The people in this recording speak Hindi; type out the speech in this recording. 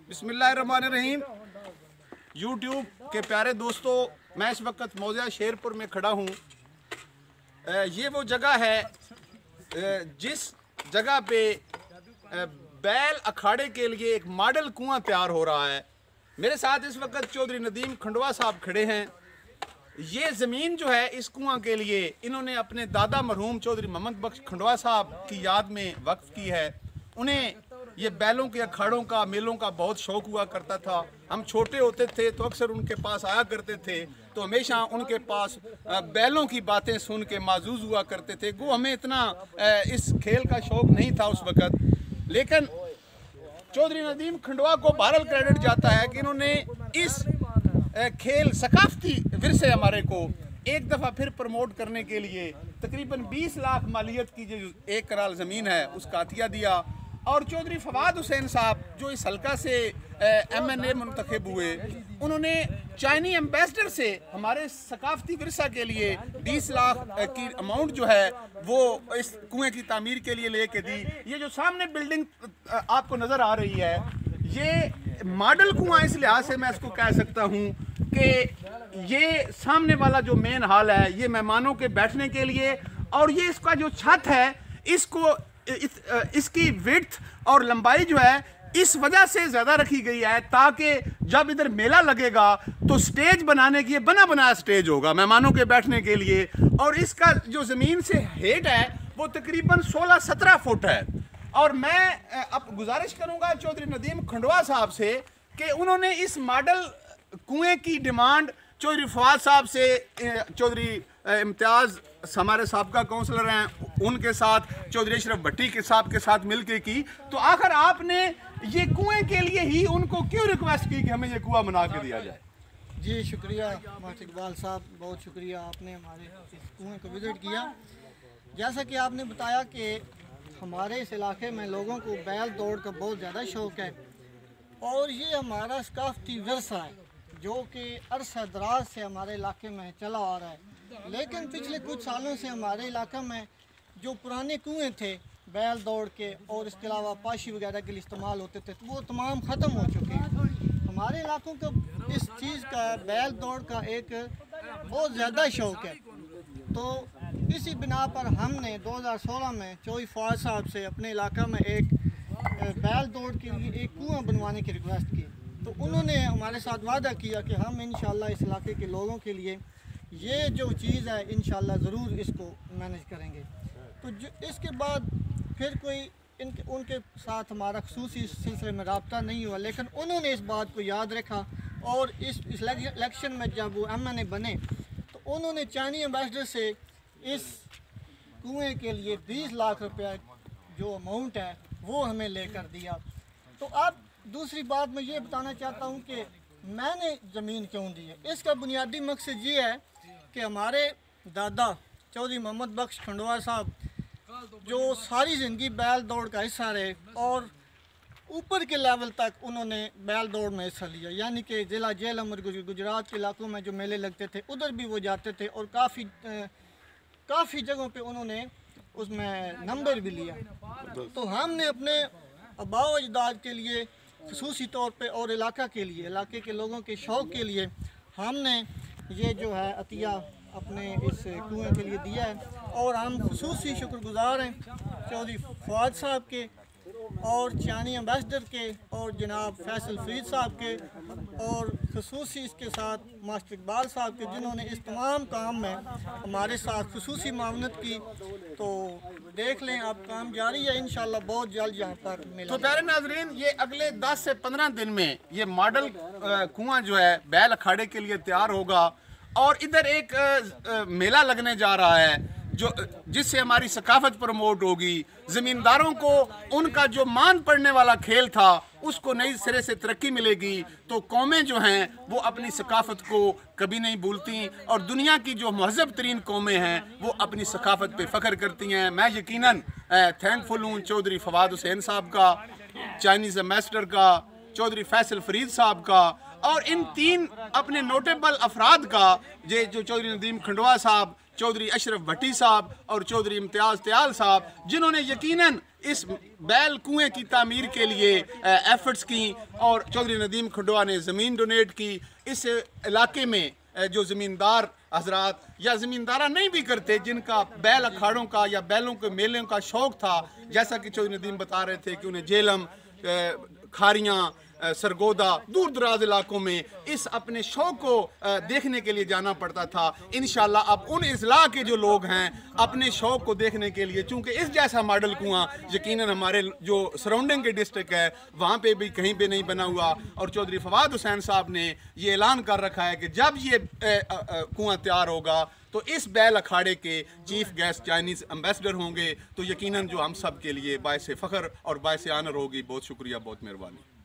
बिस्मिल्लाहिर्रहमानिर्रहीम। यूट्यूब के प्यारे दोस्तों, मैं इस वक्त मौज़ा शेरपुर में खड़ा हूँ। ये वो जगह है जिस जगह पे बैल अखाड़े के लिए एक मॉडल कुआं तैयार हो रहा है। मेरे साथ इस वक्त चौधरी नदीम खंडवा साहब खड़े हैं। ये ज़मीन जो है इस कुआं के लिए इन्होंने अपने दादा मरहूम चौधरी मोहम्मद बख्श खंडवा साहब की याद में वक्फ की है। उन्हें ये बैलों के अखाड़ों का, मेलों का बहुत शौक़ हुआ करता था। हम छोटे होते थे तो अक्सर उनके पास आया करते थे, तो हमेशा उनके पास बैलों की बातें सुन के माजूज हुआ करते थे। वो हमें इतना इस खेल का शौक़ नहीं था उस वक़्त, लेकिन चौधरी नदीम खंडवा को बहरहाल क्रेडिट जाता है कि इन्होंने इस खेल सकाफती विरसे हमारे को एक दफ़ा फिर प्रमोट करने के लिए तकरीबन 20 लाख मालियत की जो 1 कनाल ज़मीन है उसका अतिया दिया। और चौधरी फवाद हुसैन साहब जो इस हल्का से MNA मुंतखब हुए, उन्होंने चाइनी एम्बेसडर से हमारे सकाफती विरसा के लिए 20 लाख की अमाउंट जो है वो इस कुएं की तामीर के लिए लेके दी। ये जो सामने बिल्डिंग आपको नज़र आ रही है, ये मॉडल कुआं इस लिहाज से मैं इसको कह सकता हूँ कि ये सामने वाला जो मेन हॉल है ये मेहमानों के बैठने के लिए, और ये इसका जो छत है इसको इसकी विड्थ और लंबाई जो है इस वजह से ज़्यादा रखी गई है ताकि जब इधर मेला लगेगा तो स्टेज बनाने के लिए बना बनाया स्टेज होगा मेहमानों के बैठने के लिए। और इसका जो ज़मीन से हेड है वो तकरीबन 16-17 फुट है। और मैं अब गुजारिश करूंगा चौधरी नदीम खंडवा साहब से कि उन्होंने इस मॉडल कुएं की डिमांड चौधरी फवाद साहब से, चौधरी इम्तियाज़ हमारे साबका काउंसलर हैं उनके साथ, चौधरी अशरफ भट्टी के साहब के साथ मिलकर की। तो आखिर आपने ये कुएं के लिए ही उनको क्यों रिक्वेस्ट की कि हमें ये कुआं बना के दिया जाए? जी शुक्रिया मास्टर इकबाल साहब, बहुत शुक्रिया, आपने हमारे इस कुएं को विज़िट किया। जैसा कि आपने बताया कि हमारे इस इलाके में लोगों को बैल दौड़ का बहुत ज़्यादा शौक़ है और ये हमारा सकाफती विरसा है जो कि अरसा दराज से हमारे इलाके में चला आ रहा है। लेकिन पिछले कुछ सालों से हमारे इलाके में जो पुराने कुएं थे बैल दौड़ के और इसके अलावा पाशी वगैरह के लिए इस्तेमाल होते थे तो वो तमाम ख़त्म हो चुके हैं। हमारे इलाकों को इस चीज़ का, बैल दौड़ का एक बहुत ज़्यादा शौक़ है। तो इसी बिना पर हमने 2016 में चौधरी फवाद साहब से अपने इलाका में एक बैल दौड़ के लिए एक कुआं बनवाने की रिक्वेस्ट की। तो उन्होंने हमारे साथ वादा किया कि हम इंशाल्लाह इस इलाके के लोगों के लिए ये जो चीज़ है इंशाल्लाह ज़रूर इसको मैनेज करेंगे। तो जो इसके बाद फिर कोई उनके साथ हमारा ख़ुसूसी इस सिलसिले में रब्ता नहीं हुआ, लेकिन उन्होंने इस बात को याद रखा और इस इलेक्शन में जब वो MNA बने तो उन्होंने चाइनी एम्बेसडर से इस कुएं के लिए 20 लाख रुपया जो अमाउंट है वो हमें लेकर दिया। तो अब दूसरी बात मैं ये बताना चाहता हूँ कि मैंने ज़मीन क्यों दी है। इसका बुनियादी मकसद ये है कि हमारे दादा चौधरी मोहम्मद बख्श खंडवा साहब जो सारी ज़िंदगी बैल दौड़ का हिस्सा रहे और ऊपर के लेवल तक उन्होंने बैल दौड़ में हिस्सा लिया, यानी कि ज़िला झेलम और गुजरात के इलाकों में जो मेले लगते थे उधर भी वो जाते थे और काफ़ी जगहों पे उन्होंने उसमें नंबर भी लिया। तो हमने अपने आबाओ अजदाद के लिए ख़ुसूसी तौर पे और इलाका के लिए, इलाके के लोगों के शौक़ के लिए हमने ये जो है अतिया अपने इस कुएं के लिए दिया है। और हम ख़ुसूसी शुक्रगुज़ार हैं चौधरी फवाद साहब के और चाइनी एम्बेसडर के और जनाब फैसल फरीद साहब के और ख़ुसूसी इसके साथ मास्टर इकबाल साहब के, जिन्होंने इस तमाम काम में हमारे साथ ख़ुसूसी मावनत की। तो देख लें अब काम जारी है, इंशाल्लाह बहुत जल्द यहाँ पर मिलेगा। तो प्यारे नाजरीन, ये अगले 10 से 15 दिन में ये मॉडल कुआं जो है बैल अखाड़े के लिए तैयार होगा और इधर एक मेला लगने जा रहा है जो जिससे हमारी सकाफत प्रमोट होगी। ज़मींदारों को उनका जो मान पड़ने वाला खेल था उसको नई सिरे से तरक्की मिलेगी। तो कौमें जो हैं वो अपनी सकाफत को कभी नहीं भूलती और दुनिया की जो महज़ब तरीन कौमें हैं वो अपनी सकाफत पे फ़ख्र करती हैं। मैं यकीनन थैंकफुल हूँ चौधरी फवाद हुसैन साहब का, चाइनीज़ एम्बेसडर का, चौधरी फैसल फरीद साहब का और इन 3 अपने नोटेबल अफराद का, जो चौधरी नदीम खंडवा साहब, चौधरी अशरफ भट्टी साहब और चौधरी इम्तियाज़ त्याल साहब, जिन्होंने यकीनन इस बैल कुएं की तामीर के लिए एफर्ट्स की और चौधरी नदीम खंडवा ने ज़मीन डोनेट की। इस इलाके में जो ज़मींदार हजरात या ज़मींदारा नहीं भी करते, जिनका बैल अखाड़ों का या बैलों के मेलों का शौक़ था, जैसा कि चौधरी नदीम बता रहे थे कि उन्हें झेलम, खारियाँ, सरगोदा, दूर दराज इलाकों में इस अपने शौक़ को देखने के लिए जाना पड़ता था। इंशाल्लाह अब उन इज़ला के जो लोग हैं अपने शौक़ को देखने के लिए, चूँकि इस जैसा मॉडल कुआं यकीनन हमारे जो सराउंडिंग के डिस्ट्रिक्ट है वहाँ पे भी कहीं पे नहीं बना हुआ, और चौधरी फवाद हुसैन साहब ने ये ऐलान कर रखा है कि जब ये कुआं तैयार होगा तो इस बैल अखाड़े के चीफ गेस्ट चाइनीज़ एम्बेसडर होंगे, तो यकीनन जो हम सब के लिए बायसे फ़ख्र और बायसे आनर होगी। बहुत शुक्रिया, बहुत मेहरबानी।